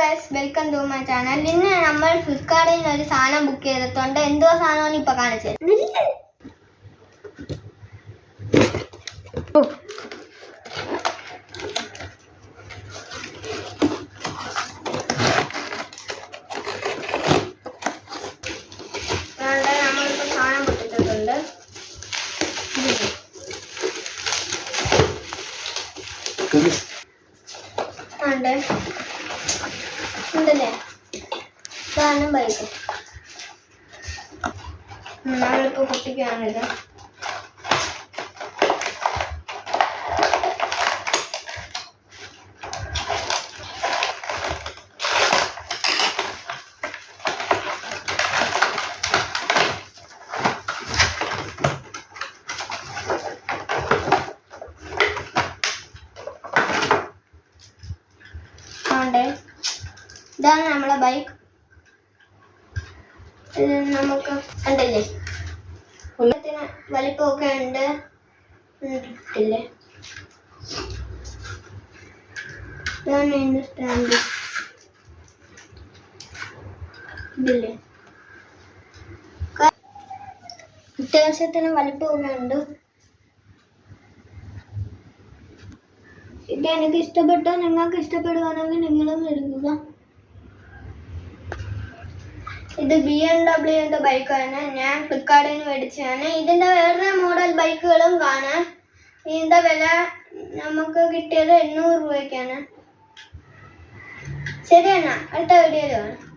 Guys, welcome to my channel. ഇന്ന് നമ്മൾ ഫ്ലിപ്കാർട്ടിൽ നിന്ന് ഒരു സാധനം ബുക്ക് ചെയ്തിട്ടുണ്ട്. എന്തോ സാധനമാണ് ഇപ്പൊ കാണിച്ചത്. നമ്മളിപ്പോ സാധനം പൊട്ടിച്ചിട്ടുണ്ട്. ഉണ്ടല്ലേ, സാധനം ബൈക്ക് നമ്മളിപ്പോ പൊട്ടിക്കുകയാണിത്. ഇതാണ് നമ്മളെ ബൈക്ക്. ഇത് നമുക്ക് കണ്ടില്ലേ, ഉള്ളത്തിന് വലിപ്പമൊക്കെ ഉണ്ട്. ഇല്ലേ, ഇതാണ് എൻ്റെ സ്റ്റാൻഡ്. ഇതില്ലേ, അത്യാവശ്യത്തിന് വലിപ്പമൊക്കെ ഉണ്ട്. ഇത് എനിക്ക് ഇഷ്ടപ്പെട്ടു. നിങ്ങൾക്ക് ഇഷ്ടപ്പെടുകയാണെങ്കിൽ നിങ്ങളും എടുക്കുക. ഇത് BMW ബൈക്കാണ്. ഞാൻ ഫ്ലിപ്കാർട്ടിൽ നിന്ന് മേടിച്ചതാണ്. ഇതിൻ്റെ വേറെ മോഡൽ ബൈക്കുകളും കാണാം. ഇതിൻ്റെ വില നമുക്ക് കിട്ടിയത് 800 രൂപയ്ക്കാണ്. ശരിയെന്നാ, അടുത്ത വീഡിയോയിൽ കാണാം.